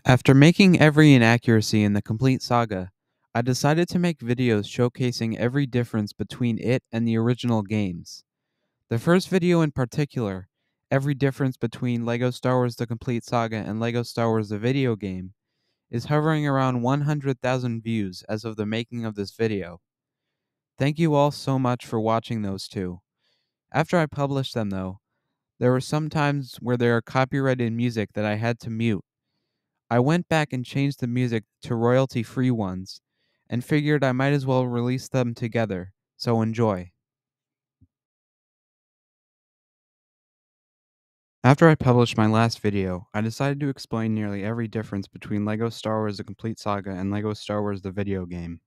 After making every inaccuracy in the Complete Saga, I decided to make videos showcasing every difference between it and the original games. The first video in particular, every difference between LEGO Star Wars The Complete Saga and LEGO Star Wars The Video Game, is hovering around 100,000 views as of the making of this video. Thank you all so much for watching those two. After I published them though, there were some times where there are copyrighted music that I had to mute. I went back and changed the music to royalty-free ones, and figured I might as well release them together, so enjoy. After I published my last video, I decided to explain nearly every difference between LEGO Star Wars The Complete Saga and LEGO Star Wars The Video Game.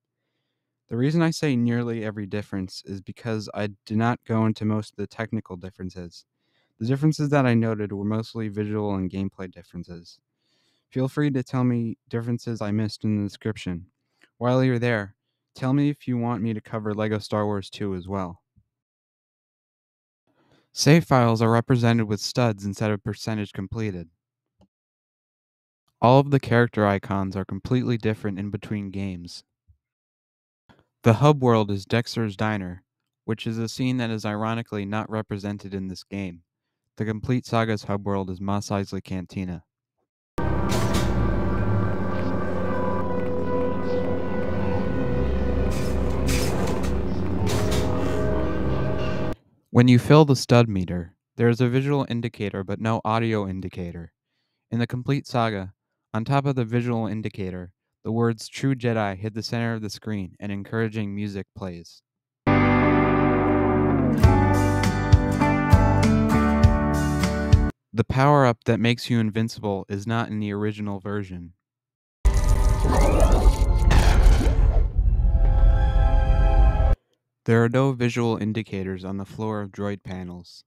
The reason I say nearly every difference is because I did not go into most of the technical differences. The differences that I noted were mostly visual and gameplay differences. Feel free to tell me differences I missed in the description. While you're there, tell me if you want me to cover LEGO Star Wars 2 as well. Save files are represented with studs instead of percentage completed. All of the character icons are completely different in between games. The hub world is Dexter's Diner, which is a scene that is ironically not represented in this game. The Complete Saga's hub world is Mos Eisley Cantina. When you fill the stud meter, there is a visual indicator but no audio indicator. In the Complete Saga, on top of the visual indicator, the words True Jedi hit the center of the screen and encouraging music plays. The power-up that makes you invincible is not in the original version. There are no visual indicators on the floor of droid panels.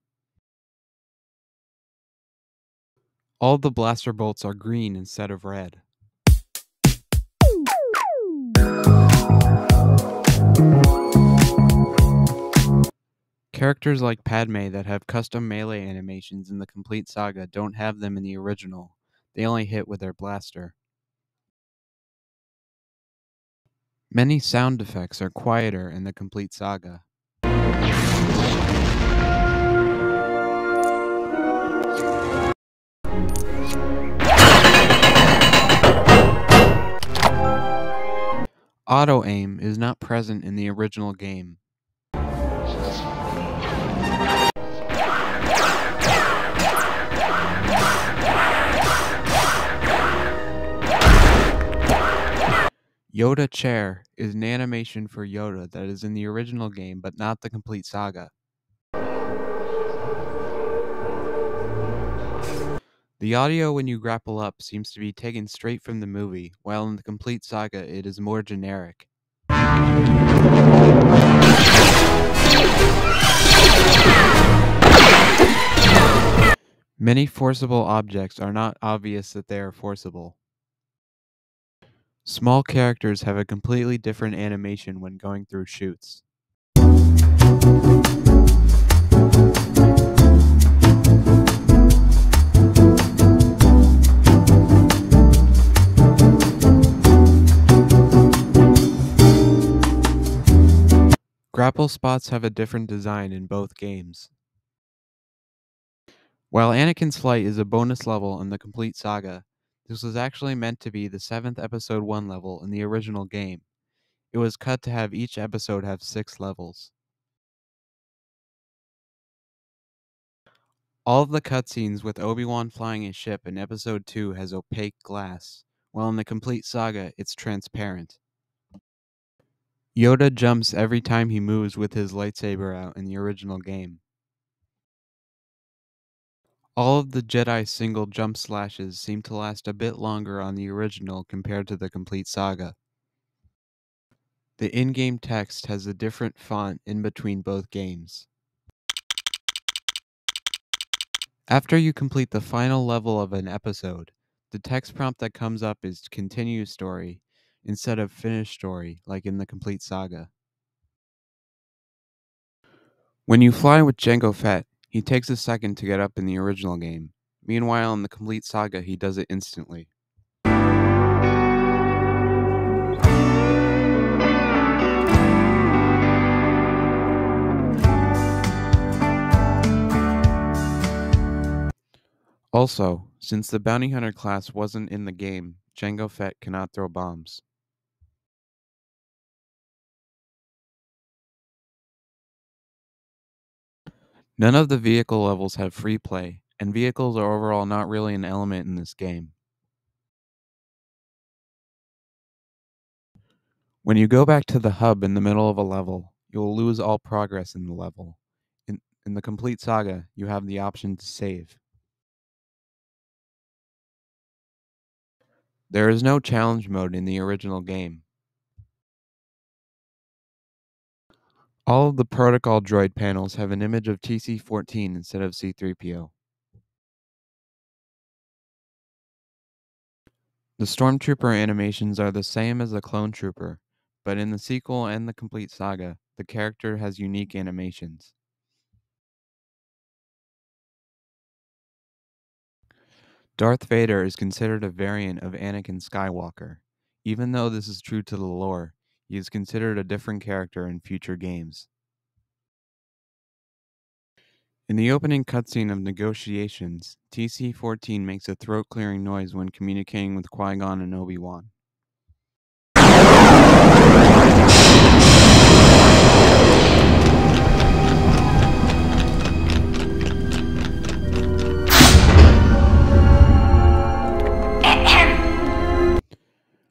All the blaster bolts are green instead of red. Characters like Padme that have custom melee animations in the Complete Saga don't have them in the original. They only hit with their blaster. Many sound effects are quieter in the Complete Saga. Auto-aim is not present in the original game. Yoda Chair is an animation for Yoda that is in the original game but not the Complete Saga. The audio when you grapple up seems to be taken straight from the movie, while in the Complete Saga it is more generic. Many forcible objects are not obvious that they are forcible. Small characters have a completely different animation when going through chutes. Grapple spots have a different design in both games. While Anakin's flight is a bonus level in the Complete Saga, this was actually meant to be the 7th Episode 1 level in the original game. It was cut to have each episode have 6 levels. All of the cutscenes with Obi-Wan flying a ship in Episode 2 has opaque glass, while in the Complete Saga it's transparent. Yoda jumps every time he moves with his lightsaber out in the original game. All of the Jedi single jump slashes seem to last a bit longer on the original compared to the Complete Saga. The in-game text has a different font in between both games. After you complete the final level of an episode, the text prompt that comes up is Continue Story instead of Finish Story like in the Complete Saga. When you fly with Jango Fett, he takes a second to get up in the original game. Meanwhile, in the Complete Saga, he does it instantly. Also, since the bounty hunter class wasn't in the game, Jango Fett cannot throw bombs. None of the vehicle levels have free play, and vehicles are overall not really an element in this game. When you go back to the hub in the middle of a level, you will lose all progress in the level. In the Complete Saga, you have the option to save. There is no challenge mode in the original game. All of the protocol droid panels have an image of TC-14 instead of C-3PO. The Stormtrooper animations are the same as the Clone Trooper, but in the sequel and the Complete Saga, the character has unique animations. Darth Vader is considered a variant of Anakin Skywalker. Even though this is true to the lore, he is considered a different character in future games. In the opening cutscene of Negotiations, TC-14 makes a throat-clearing noise when communicating with Qui-Gon and Obi-Wan.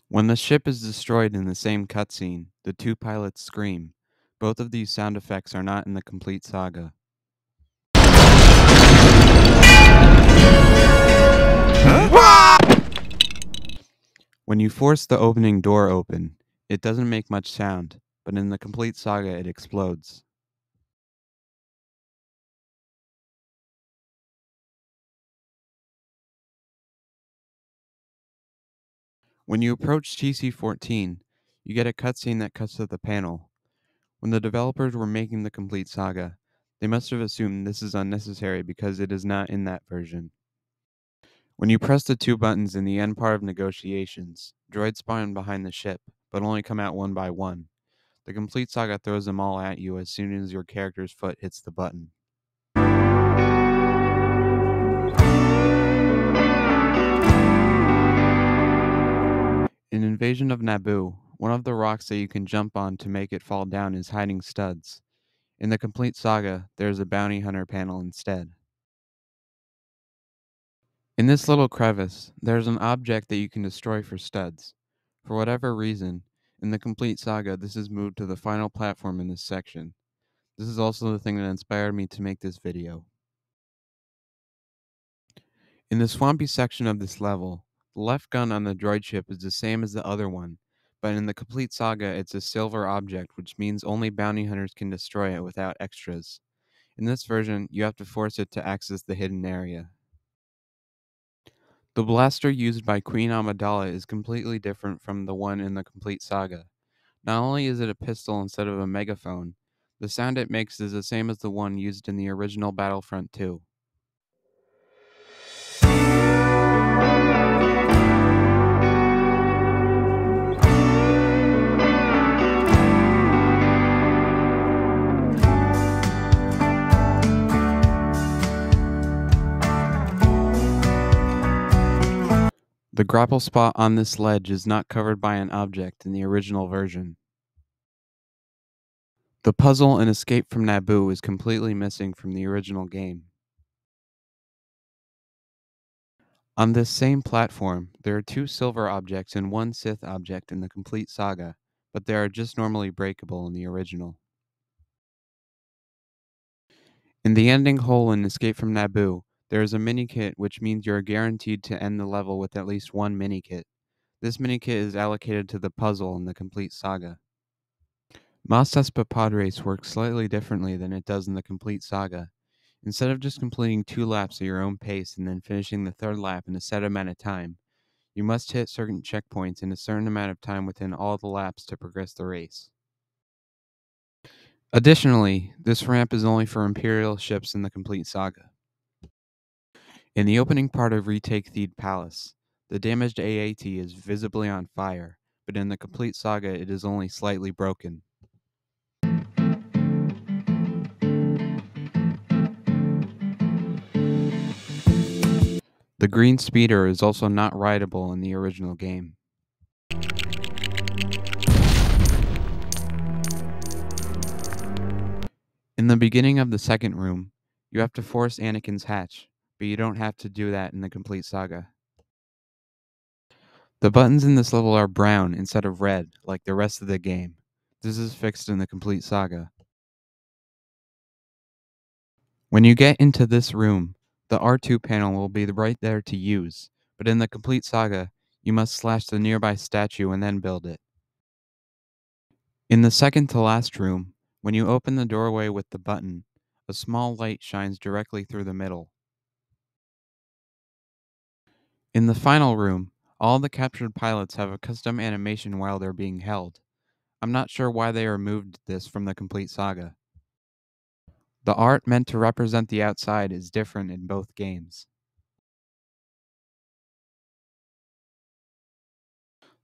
When the ship is destroyed in the same cutscene, the two pilots scream. Both of these sound effects are not in the Complete Saga. When you force the opening door open, it doesn't make much sound, but in the Complete Saga it explodes. When you approach TC-14, you get a cutscene that cuts to the panel. When the developers were making the Complete Saga, they must have assumed this is unnecessary because it is not in that version. When you press the two buttons in the end part of Negotiations, droids spawn behind the ship, but only come out one by one. The Complete Saga throws them all at you as soon as your character's foot hits the button. In Invasion of Naboo, one of the rocks that you can jump on to make it fall down is hiding studs. In the Complete Saga, there is a bounty hunter panel instead. In this little crevice, there is an object that you can destroy for studs. For whatever reason, in the Complete Saga, this is moved to the final platform in this section. This is also the thing that inspired me to make this video. In the swampy section of this level, the left gun on the droid ship is the same as the other one, but in the Complete Saga it's a silver object, which means only bounty hunters can destroy it without extras. In this version, you have to force it to access the hidden area. The blaster used by Queen Amidala is completely different from the one in the Complete Saga. Not only is it a pistol instead of a megaphone, the sound it makes is the same as the one used in the original Battlefront 2. The grapple spot on this ledge is not covered by an object in the original version. The puzzle and escape from Naboo is completely missing from the original game. On this same platform, there are two silver objects and one Sith object in the Complete Saga, but they are just normally breakable in the original. In the ending hole in Escape from Naboo, there is a mini-kit which means you are guaranteed to end the level with at least one mini-kit. This mini-kit is allocated to the puzzle in the Complete Saga. Mos Espa Pod Race works slightly differently than it does in the Complete Saga. Instead of just completing 2 laps at your own pace and then finishing the third lap in a set amount of time, you must hit certain checkpoints in a certain amount of time within all the laps to progress the race. Additionally, this ramp is only for Imperial ships in the Complete Saga. In the opening part of Retake Theed Palace, the damaged AAT is visibly on fire, but in the Complete Saga it is only slightly broken. The green speeder is also not rideable in the original game. In the beginning of the second room, you have to force Anakin's hatch, but you don't have to do that in the Complete Saga. The buttons in this level are brown instead of red, like the rest of the game. This is fixed in the Complete Saga. When you get into this room, the R2 panel will be right there to use, but in the Complete Saga, you must slash the nearby statue and then build it. In the second to last room, when you open the doorway with the button, a small light shines directly through the middle. In the final room, all the captured pilots have a custom animation while they're being held. I'm not sure why they removed this from the Complete Saga. The art meant to represent the outside is different in both games.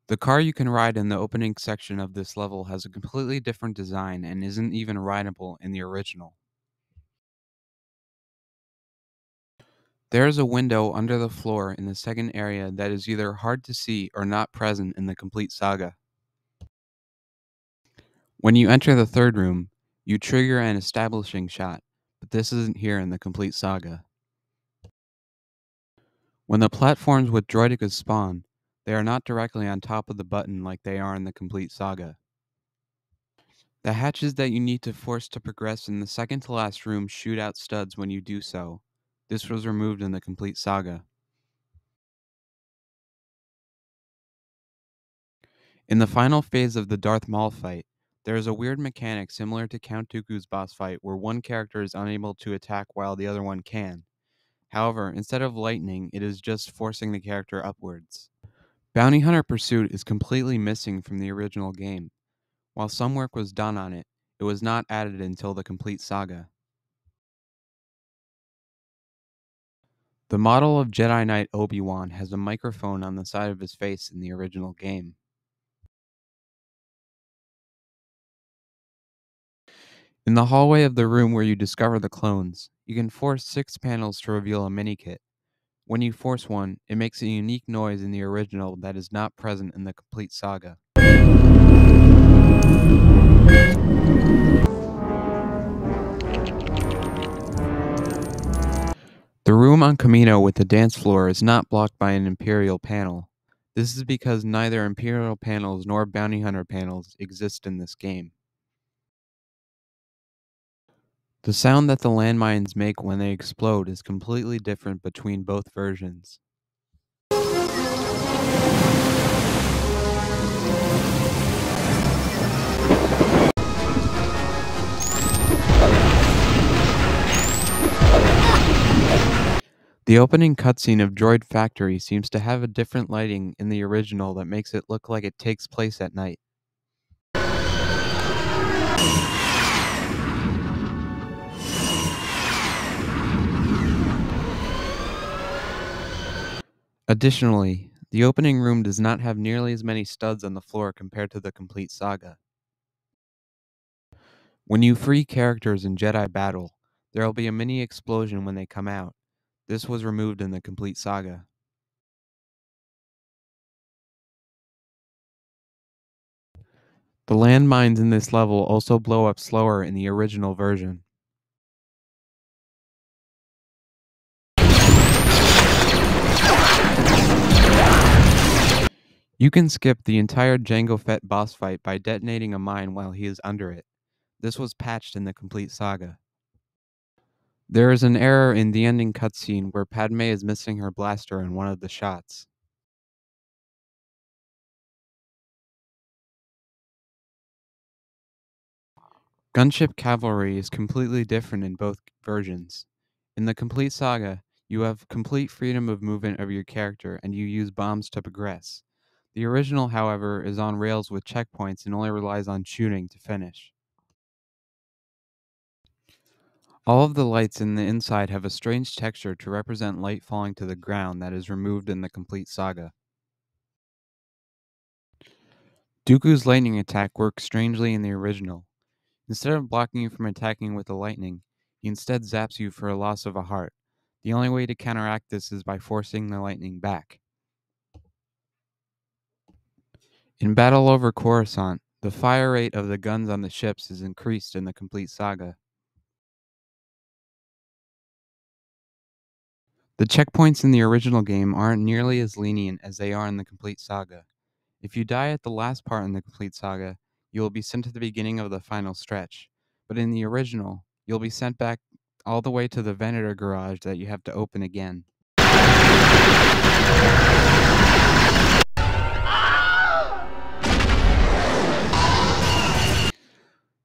The car you can ride in the opening section of this level has a completely different design and isn't even rideable in the original. There is a window under the floor in the second area that is either hard to see or not present in the Complete Saga. When you enter the third room, you trigger an establishing shot, but this isn't here in the Complete Saga. When the platforms with droidekas spawn, they are not directly on top of the button like they are in the Complete Saga. The hatches that you need to force to progress in the second to last room shoot out studs when you do so. This was removed in the Complete Saga. In the final phase of the Darth Maul fight, there is a weird mechanic similar to Count Dooku's boss fight where one character is unable to attack while the other one can. However, instead of lightning, it is just forcing the character upwards. Bounty Hunter Pursuit is completely missing from the original game. While some work was done on it, it was not added until the Complete Saga. The model of Jedi Knight Obi-Wan has a microphone on the side of his face in the original game. In the hallway of the room where you discover the clones, you can force 6 panels to reveal a mini-kit. When you force one, it makes a unique noise in the original that is not present in the Complete Saga. The room on Camino with the dance floor is not blocked by an Imperial panel. This is because neither Imperial panels nor Bounty Hunter panels exist in this game. The sound that the landmines make when they explode is completely different between both versions. The opening cutscene of Droid Factory seems to have a different lighting in the original that makes it look like it takes place at night. Additionally, the opening room does not have nearly as many studs on the floor compared to the Complete Saga. When you free characters in Jedi battle, there will be a mini explosion when they come out. This was removed in the Complete Saga. The landmines in this level also blow up slower in the original version. You can skip the entire Jango Fett boss fight by detonating a mine while he is under it. This was patched in the Complete Saga. There is an error in the ending cutscene where Padme is missing her blaster in one of the shots. Gunship cavalry is completely different in both versions. In the Complete Saga, you have complete freedom of movement of your character and you use bombs to progress. The original, however, is on rails with checkpoints and only relies on shooting to finish. All of the lights in the inside have a strange texture to represent light falling to the ground that is removed in the Complete Saga. Dooku's lightning attack works strangely in the original. Instead of blocking you from attacking with the lightning, he instead zaps you for a loss of a heart. The only way to counteract this is by forcing the lightning back. In Battle over Coruscant, the fire rate of the guns on the ships is increased in the Complete Saga. The checkpoints in the original game aren't nearly as lenient as they are in the Complete Saga. If you die at the last part in the Complete Saga, you will be sent to the beginning of the final stretch. But in the original, you'll be sent back all the way to the Venator garage that you have to open again.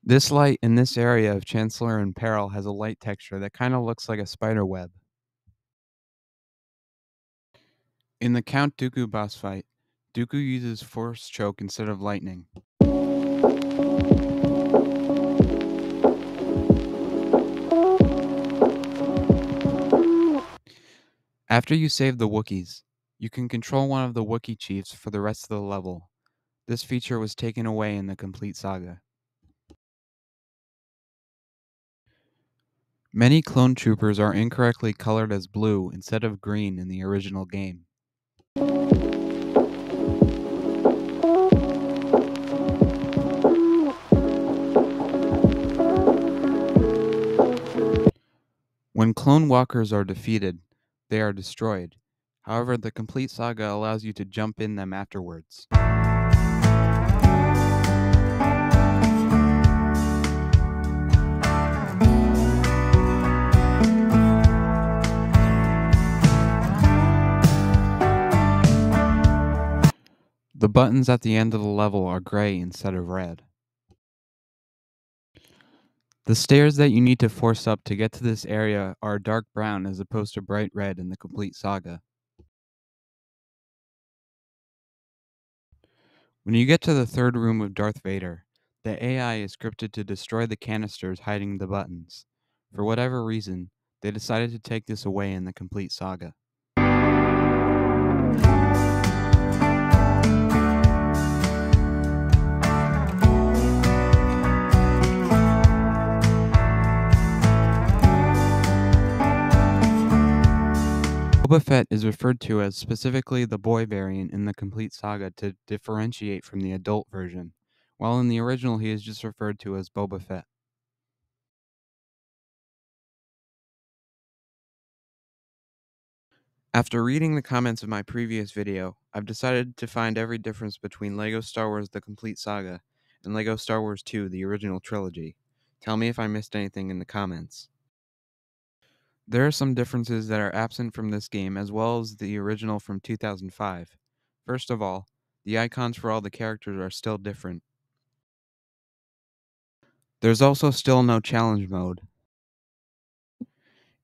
This light in this area of Chancellor in Peril has a light texture that kind of looks like a spider web. In the Count Dooku boss fight, Dooku uses Force Choke instead of lightning. After you save the Wookiees, you can control one of the Wookiee chiefs for the rest of the level. This feature was taken away in the Complete Saga. Many clone troopers are incorrectly colored as blue instead of green in the original game. When clone walkers are defeated, they are destroyed. However, the Complete Saga allows you to jump in them afterwards. The buttons at the end of the level are gray instead of red. The stairs that you need to force up to get to this area are dark brown as opposed to bright red in the Complete Saga. When you get to the third room of Darth Vader, the AI is scripted to destroy the canisters hiding the buttons. For whatever reason, they decided to take this away in the Complete Saga. Boba Fett is referred to as specifically the boy variant in the Complete Saga to differentiate from the adult version, while in the original he is just referred to as Boba Fett. After reading the comments of my previous video, I've decided to find every difference between LEGO Star Wars The Complete Saga and LEGO Star Wars 2 The Original Trilogy. Tell me if I missed anything in the comments. There are some differences that are absent from this game as well as the original from 2005. First of all, the icons for all the characters are still different. There's also still no challenge mode.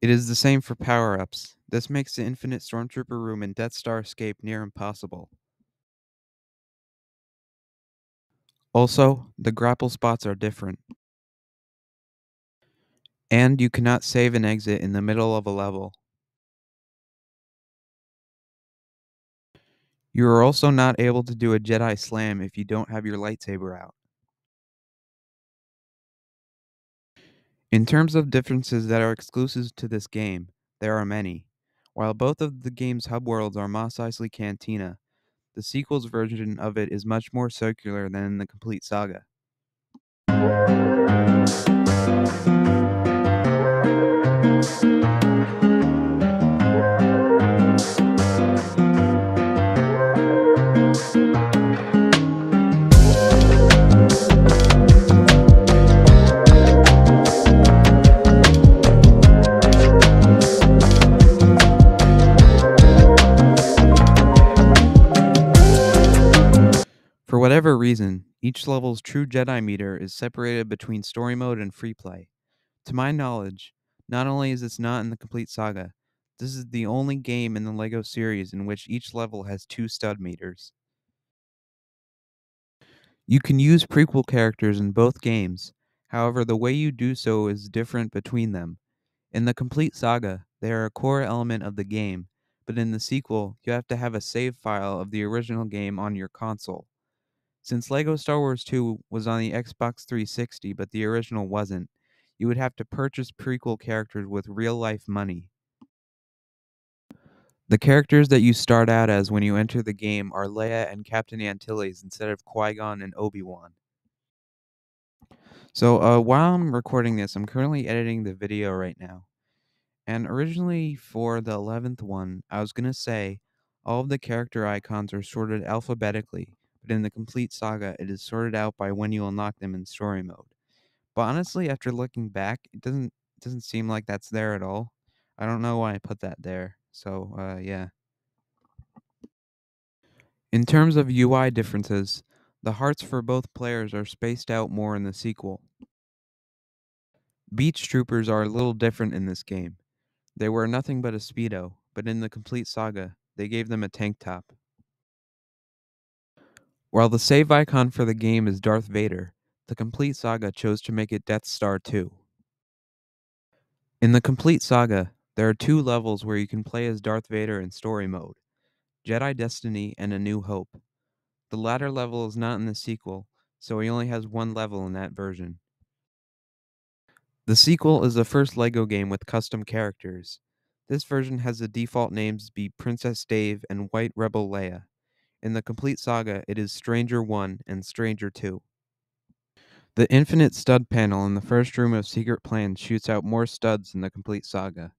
It is the same for power-ups. This makes the Infinite Stormtrooper room and Death Star escape near impossible. Also, the grapple spots are different. And you cannot save and exit in the middle of a level. You are also not able to do a Jedi Slam if you don't have your lightsaber out. In terms of differences that are exclusive to this game, there are many. While both of the game's hub worlds are Mos Eisley Cantina, the sequel's version of it is much more circular than in the Complete Saga. For whatever reason, each level's true Jedi meter is separated between story mode and free play. To my knowledge, not only is this not in the Complete Saga, this is the only game in the LEGO series in which each level has two stud meters. You can use prequel characters in both games, however the way you do so is different between them. In the Complete Saga, they are a core element of the game, but in the sequel, you have to have a save file of the original game on your console. Since LEGO Star Wars 2 was on the Xbox 360 but the original wasn't, you would have to purchase prequel characters with real-life money. The characters that you start out as when you enter the game are Leia and Captain Antilles instead of Qui-Gon and Obi-Wan. So, while I'm recording this, I'm currently editing the video right now. And originally for the 11th one, I was gonna say all of the character icons are sorted alphabetically, but in the Complete Saga, it is sorted out by when you unlock them in story mode. But honestly, after looking back, it doesn't seem like that's there at all. I don't know why I put that there. So, yeah. In terms of UI differences, the hearts for both players are spaced out more in the sequel. Beach troopers are a little different in this game. They wear nothing but a Speedo, but in the Complete Saga, they gave them a tank top. While the save icon for the game is Darth Vader, the Complete Saga chose to make it Death Star 2. In the Complete Saga, there are two levels where you can play as Darth Vader in story mode: Jedi Destiny and A New Hope. The latter level is not in the sequel, so he only has one level in that version. The sequel is the first LEGO game with custom characters. This version has the default names be Princess Dave and White Rebel Leia. In the Complete Saga, it is Stranger 1 and Stranger 2. The infinite stud panel in the first room of Secret Plans shoots out more studs in the Complete Saga.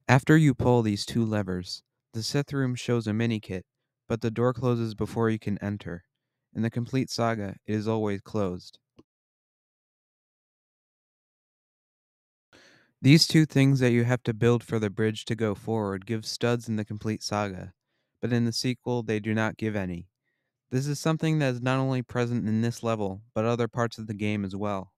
After you pull these two levers, the Sith room shows a mini-kit, but the door closes before you can enter. In the Complete Saga, it is always closed. These two things that you have to build for the bridge to go forward give studs in the Complete Saga, but in the sequel they do not give any. This is something that is not only present in this level, but other parts of the game as well.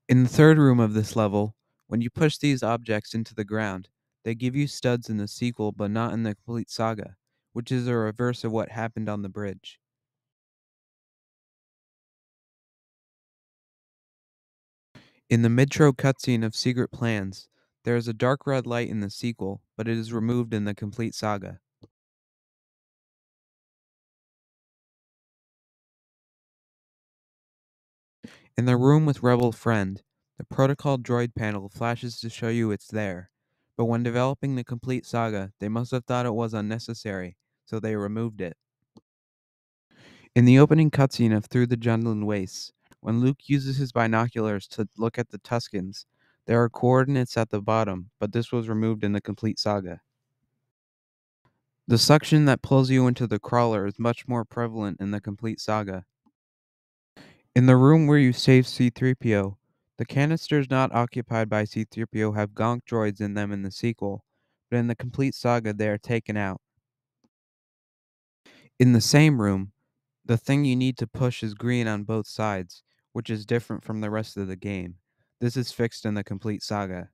In the third room of this level, when you push these objects into the ground, they give you studs in the sequel but not in the Complete Saga, which is a reverse of what happened on the bridge. In the mid-tro cutscene of Secret Plans, there is a dark red light in the sequel, but it is removed in the Complete Saga. In the room with Rebel Friend, the protocol droid panel flashes to show you it's there, but when developing the Complete Saga, they must have thought it was unnecessary, so they removed it. In the opening cutscene of Through the Jundland Wastes, when Luke uses his binoculars to look at the Tuskens, there are coordinates at the bottom, but this was removed in the Complete Saga. The suction that pulls you into the crawler is much more prevalent in the Complete Saga. In the room where you save C-3PO, the canisters not occupied by C-3PO have gonk droids in them in the sequel, but in the Complete Saga they are taken out. In the same room, the thing you need to push is green on both sides, which is different from the rest of the game. This is fixed in the Complete Saga.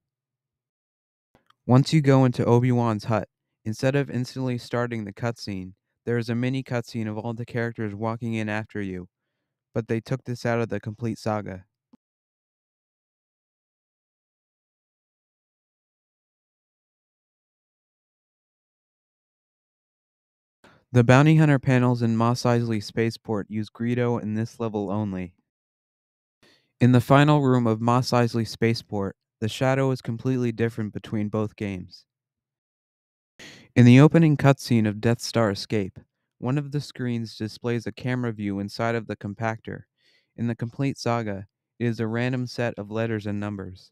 Once you go into Obi-Wan's hut, instead of instantly starting the cutscene, there is a mini cutscene of all the characters walking in after you, but they took this out of the Complete Saga. The bounty hunter panels in Mos Eisley Spaceport use Greedo in this level only. In the final room of Mos Eisley Spaceport, the shadow is completely different between both games. In the opening cutscene of Death Star Escape, one of the screens displays a camera view inside of the compactor. In the Complete Saga, it is a random set of letters and numbers.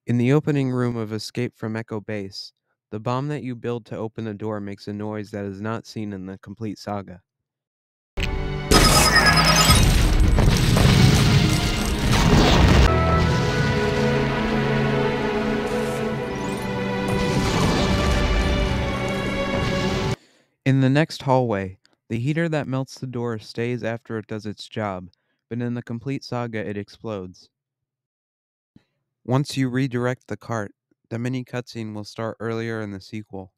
In the opening room of Escape from Echo Base, The bomb that you build to open the door makes a noise that is not seen in the Complete Saga. In the next hallway, the heater that melts the door stays after it does its job, but in the Complete Saga it explodes. Once you redirect the cart, the mini cutscene will start earlier in the sequel.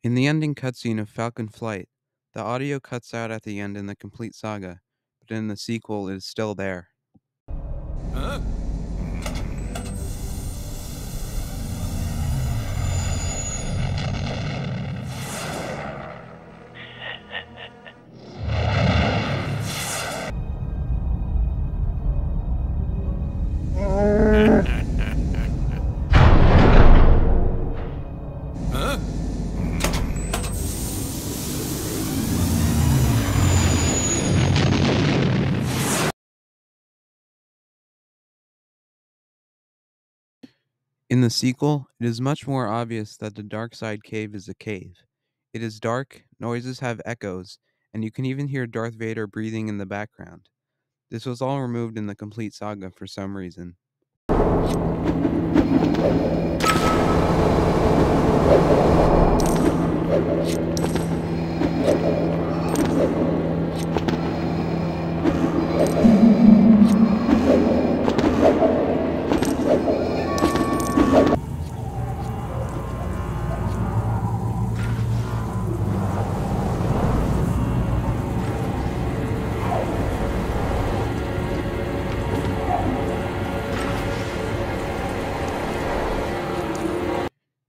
In the ending cutscene of Falcon Flight, the audio cuts out at the end in the Complete Saga, but in the sequel it is still there. Huh? Huh? In the sequel, it is much more obvious that the Dark Side Cave is a cave. It is dark, noises have echoes, and you can even hear Darth Vader breathing in the background. This was all removed in the Complete Saga for some reason.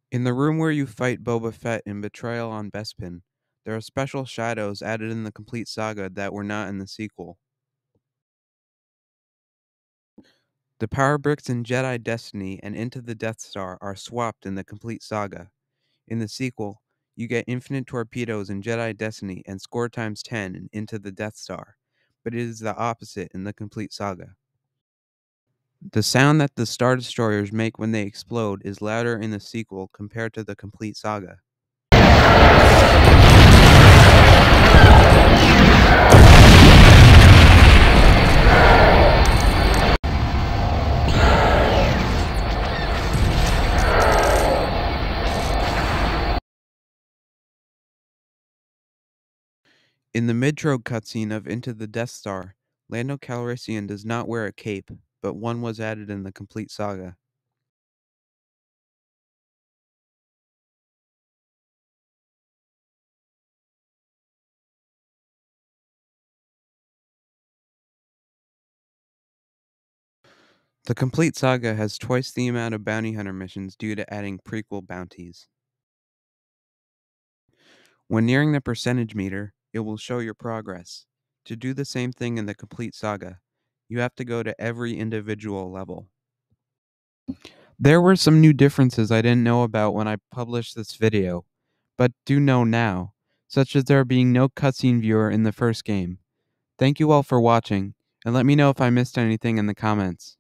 In the room where you fight Boba Fett in Betrayal on Bespin, there are special shadows added in the Complete Saga that were not in the sequel. The power bricks in Jedi Destiny and Into the Death Star are swapped in the Complete Saga. In the sequel, you get infinite torpedoes in Jedi Destiny and score times 10 in Into the Death Star, but it is the opposite in the Complete Saga. The sound that the Star Destroyers make when they explode is louder in the sequel compared to the Complete Saga. In the mid-trogue cutscene of Into the Death Star, Lando Calrissian does not wear a cape, but one was added in the Complete Saga. The Complete Saga has twice the amount of bounty hunter missions due to adding prequel bounties. When nearing the percentage meter, it will show your progress. To do the same thing in the Complete Saga, you have to go to every individual level. There were some new differences I didn't know about when I published this video, but do know now, such as there being no cutscene viewer in the first game. Thank you all for watching, and let me know if I missed anything in the comments.